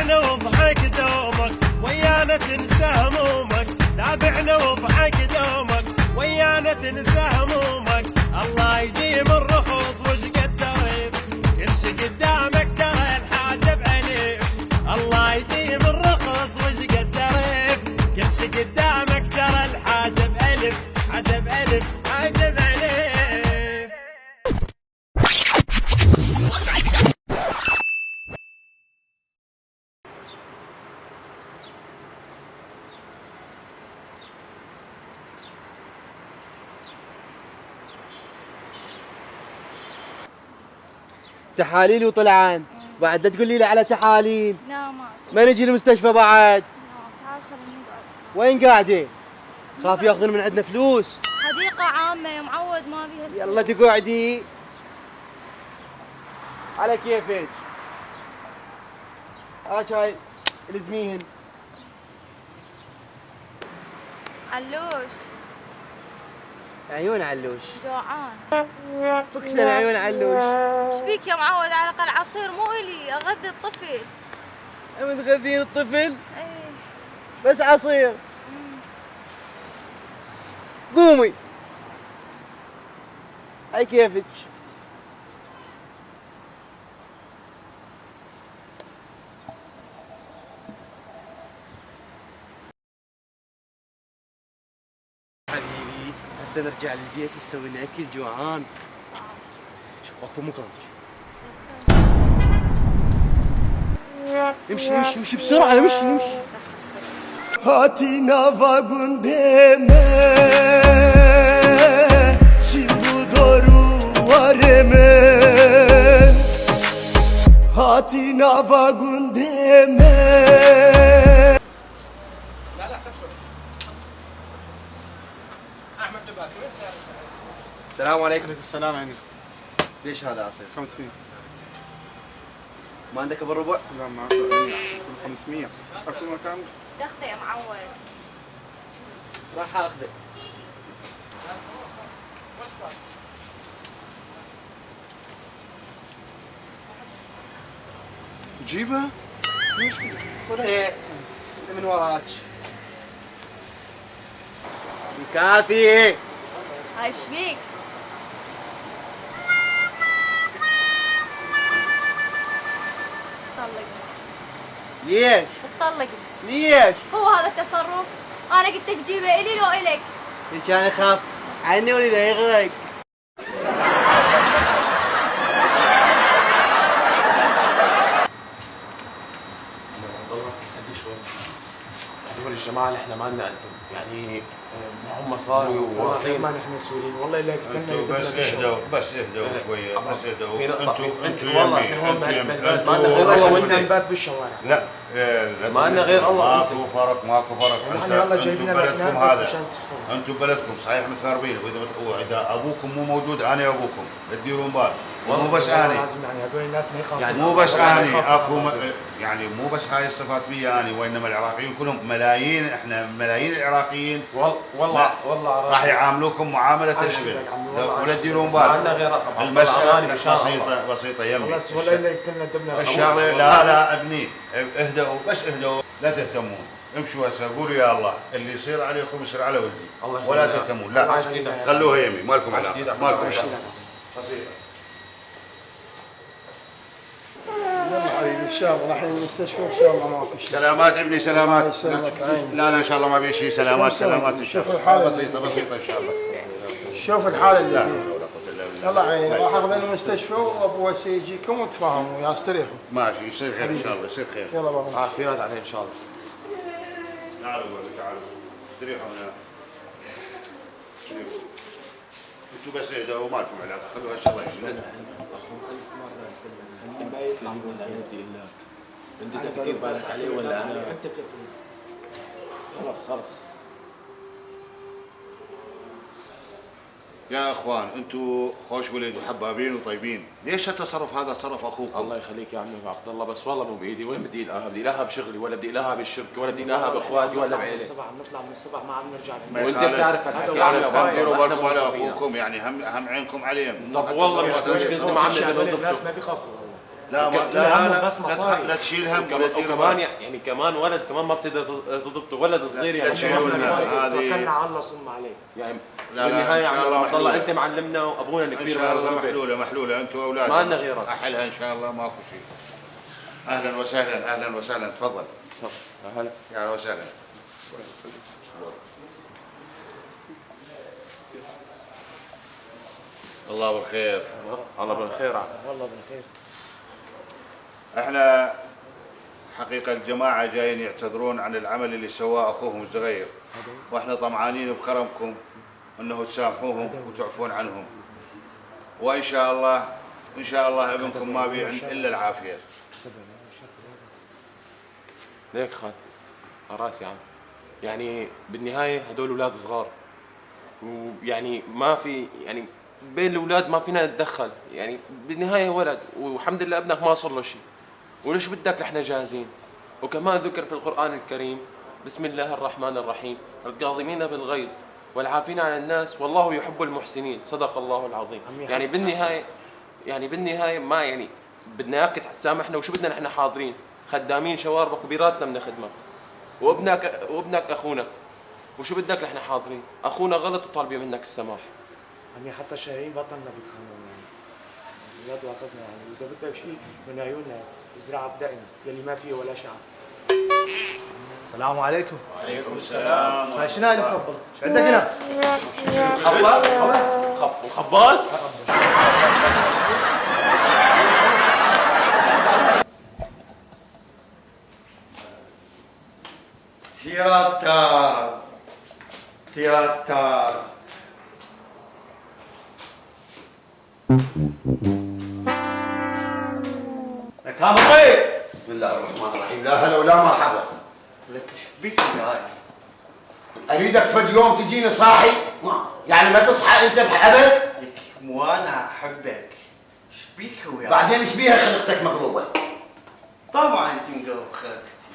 تابعنا واضحك دومك ويانا تنسى همومك، تابعنا واضحك دومك ويانا تنسى همومك. الله يديم الرخص وش قد تغيب، كل شي قدامك ترى الحاجة بأليف. الله يديم الرخص وش قد تغيب، كل شي قدامك ترى الحاجة بألف. عجب ألف عجب ألف. تحاليل وطلعان بعد، لا تقولي لي على تحاليل. لا ما نجي المستشفى بعد. تعال خلينا نقعد. وين قاعدين؟ خاف ياخذون من عندنا فلوس. حديقة عامة يا معود ما بيها فلوس. يلا تقعدي على كيفك. هاي الزميهن. علوش عيون علوش جوعان. فكسنا عيون علوش. ايش بيك يا معود؟ على الاقل عصير مو الي اغذي الطفل. متغذين الطفل ايه بس عصير. قومي هاي كيفك. حبيبي هسه نرجع للبيت ونسوي لنا اكل. جوعان. شوف وقفوا مكانك. امشي امشي امشي بسرعة. امشي امشي. Hatina vagun deme, şimdi doğru vareme. Hatina vagun deme. السلام عليكم. السلام عليكم. ليش هذا عصير؟ 500. ما عندك ابو الربع؟ لا ما 500. اكو مكان؟ دخته يا معود. راح اخذه. جيبها؟ خذها هيك من وراك. كافي. هاي ايش بيك؟ طلقني. ليش؟ طلقني. ليش؟ هو هذا التصرف؟ انا قلت لك جيبه الي لو الك. ليش انا اخاف عني ولا لا يغرق؟ هذول الجماعة اللي احنا ما لنا قدهم، يعني ما هم صاروا وواصلين. ما نحن مسؤولين والله. اللي انتوا بس اهدوا شويه. بس اهدوا. انتوا والله احنا هون بهالبلد ما لنا غير والله الله وانت وانت. نبات بالشوارع. لا ما لنا غير الله وانت. ماكو فرق. نحن يلا جايبين لك بلدكم ناس هذا. عشان توصل. انتم بلدكم صحيح متغربين، واذا ابوكم مو موجود انا ابوكم، تديرون بال. مو بس اني لازم يعني هذول الناس ما يخافوا. يعني مو بس اني اكو يعني مو بس هاي الصفات بي اني، وانما العراقيين كلهم ملايين. احنا ملايين العراقيين والله راح يعاملوكم معامله الابن ولا تديرون بال. ما لنا غير المساله بسيطه يمي. بس ولا اللي كنا دبنا الشغله لا ابني اهدوا بس اهدوا، لا تهتمون. امشوا هسه قولوا يا الله اللي يصير عليكم يصير على ولدي ولا تهتمون. لا خلوها يمي، مالكم علاقه مالكم علاقه. بسيطه. يلا حبيبي ان شاء الله رايحين المستشفى ان شاء الله ماكو شيء. سلامات ابني سلامات. يسلمك عيني. لا ان شاء الله ما بي شيء. سلامات ان شاء شوف الله. الحالة بسيطه ان شاء الله. شوف الحالة اللي لا فيها. حول ولا قوه الا بالله. يلا عيني راح اخذ المستشفى وابوه سيجيكم وتفاهموا ويا استريحوا. ماشي يصير خير ان شاء الله يصير خير. يلا بابا. عافيات عليه ان شاء الله. تعالوا تعالوا استريحوا هنا. انتوا بس اهدوا مالكم علاقه، خلوها ان شاء الله يشيل. بايت لي ولا انا بدي اقول لك انت كثير بالك عليه ولا انا؟ خلاص يا اخوان انتوا خوش ولد وحبابين وطيبين، ليش التصرف هذا تصرف اخوكم؟ الله يخليك يا عمي عبد الله، بس والله مو بايدي. وين بدي الاقاها؟ بدي الاقاها بشغلي ولا بدي الاقاها بالشركه ولا بدي الاقاها باخواتي ولا بعيلي؟ نطلع من الصبح ما عم نرجع. وانت بتعرف الحكي على ديروا بالكم على اخوكم، يعني هم عينكم عليهم. طب والله مش قد ما عم الناس ما بيخافوا والله. لا لا بس مصاري، لا تشيل هم وكمان يعني كمان ولد كمان ما بتقدر تضبطه، ولد صغير يعني توكلنا على الله صم عليه يعني. بالنهايه عبد الله انت معلمنا وابونا الكبير ان شاء الله محلوله انتم واولادك ما لنا غيرك، احلها ان شاء الله ماكو شيء. اهلا وسهلا اهلا وسهلا، تفضل. هلا يا اهلا وسهلا. الله بالخير. الله بالخير. والله بالخير. احنا حقيقة الجماعة جايين يعتذرون عن العمل اللي سواه اخوهم الصغير، واحنا طمعانين بكرمكم انه تسامحوهم وتعفون عنهم، وان شاء الله ان شاء الله ابنكم ما بيه الا العافية. ليك خال راسي عم، يعني بالنهاية هدول اولاد صغار، ويعني ما في يعني بين الاولاد ما فينا نتدخل، يعني بالنهايه ولد والحمد لله ابنك ما صار له شيء، وليش بدك نحن جاهزين. وكمان ذكر في القران الكريم بسم الله الرحمن الرحيم الكاظمين بالغيظ والعافين عن الناس والله يحب المحسنين، صدق الله العظيم. يعني بالنهايه ما يعني بدنا اياك تسامحنا، وشو بدنا نحن حاضرين خدامين شواربك وبراسنا بدنا خدمه، وابنك اخونا، وشو بدك نحن حاضرين. اخونا غلط وطالبين منك السماح. عمي حتى الشارعين بطلنا بيتخانقوا يعني. لا تواعظنا يعني، واذا بدك شيء من عيوننا ازرعها بدقنا يلي ما فيه ولا شعر. السلام عليكم. وعليكم السلام. شنو هاي المخبل؟ شو عندك هنا؟ خبال؟ تيراتار تيراتار. لك هذا طيب. بسم الله الرحمن الرحيم. لا هلا ولا مرحبا. لك ايش بك هاي؟ اريدك فد يوم تجيني صاحي، يعني ما تصحى انت بحبك. لك مو انا احبك، ايش بيك وياك؟ بعدين ايش بيها خلقتك مقلوبه؟ طبعا تنقلب خلقتي.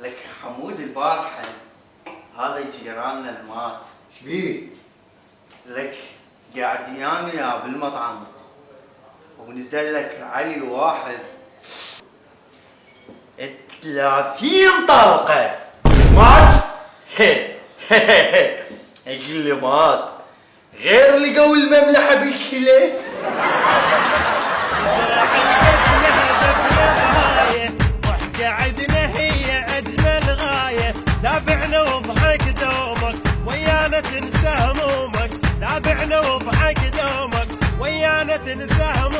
لك حمود البارحه هذا جيراننا المات. ايش بيه؟ لك قاعد ينام وياه بالمطعم، ونزل لك علي واحد 30 طلقه. مات؟ اقول لي مات، غير لقوا المملحه بالكلى. قعدنا هي اجمل غايه، تابعنا واضحك دومك ويانا تنسى همومك، تابعنا واضحك دومك ويانا تنسى همومك.